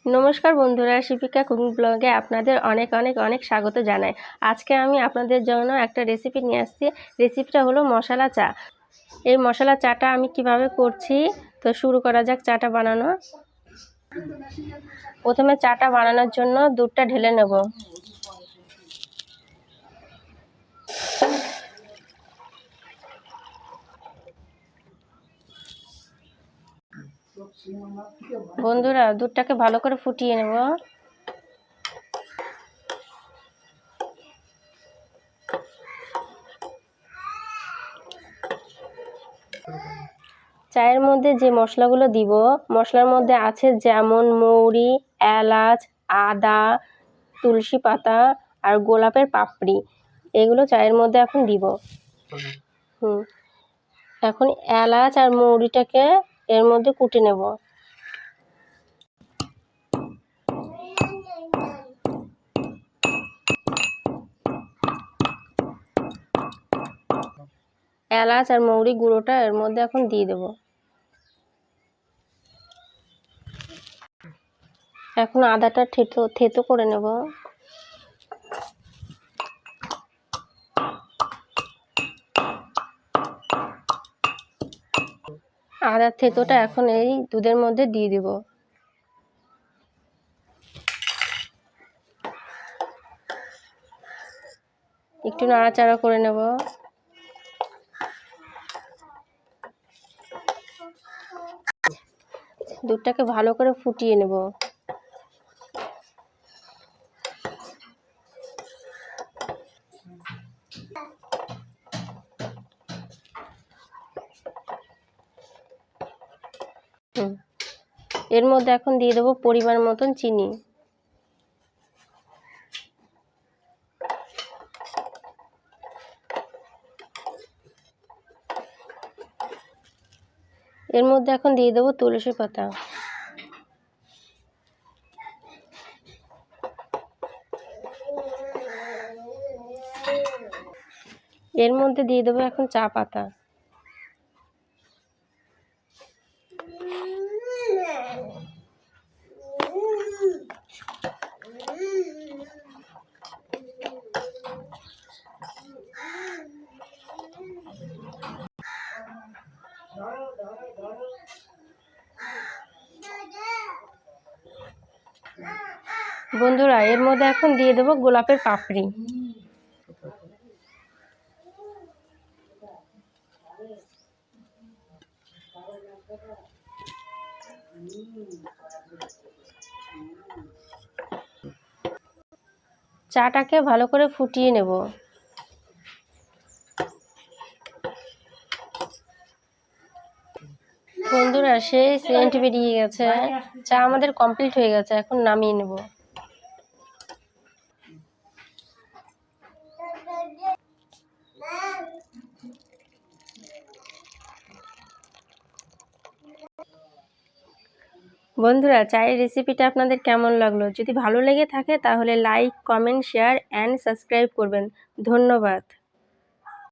নমস্কার বন্ধুরা, শিপিকা কুকিং ব্লগে আপনাদের অনেক অনেক অনেক স্বাগত জানাই। আজকে আমি আপনাদের জন্য একটা রেসিপি নিয়ে আসছি। রেসিপিটা হলো মশলা চা। এই মশলা চাটা আমি কিভাবে করছি, তো শুরু করা যাক চাটা বানানো। প্রথমে চাটা বানানোর জন্য দুধটা ঢেলে নেব। বন্ধুরা, দুধটাকে ভালো করে ফুটিয়ে নেব। চায়ের মধ্যে যে মশলাগুলো দিব, মশলার মধ্যে আছে যেমন মৌরি, এলাচ, আদা, তুলসী পাতা আর গোলাপের পাপড়ি। এগুলো চায়ের মধ্যে এখন দিব। এখন এলাচ আর মৌরিটাকে এর মধ্যে কুটে নেব। এলাচ আর মৌরি গুঁড়োটা এর মধ্যে এখন দিয়ে দেব। এখন আদাটা থেতো করে নেব। আদার থেতোটা এখন এই দুধের মধ্যে দিয়ে দেব। একটু নাড়াচাড়া করে নেব। দুধটাকে ভালো করে ফুটিয়ে নেব। এর মধ্যে এখন দিয়ে দেবো পরিমাণ মতন চিনি। এর মধ্যে এখন দিয়ে দেবো তুলসী পাতা। এর মধ্যে দিয়ে দেবো এখন চা পাতা। বন্ধুরা, এর মধ্যে এখন দিয়ে দেবো গোলাপের পাপড়ি। চাটাকে ভালো করে ফুটিয়ে নেব। বন্ধুরা, সেই সেন্ট বেরিয়ে গেছে। চা আমাদের কমপ্লিট হয়ে গেছে, এখন নামিয়ে নেব। বন্ধুরা, চায়ের রেসিপিটা আপনাদের কেমন লাগলো? যদি ভালো লেগে থাকে তাহলে like, comment, share and subscribe করবেন। ধন্যবাদ।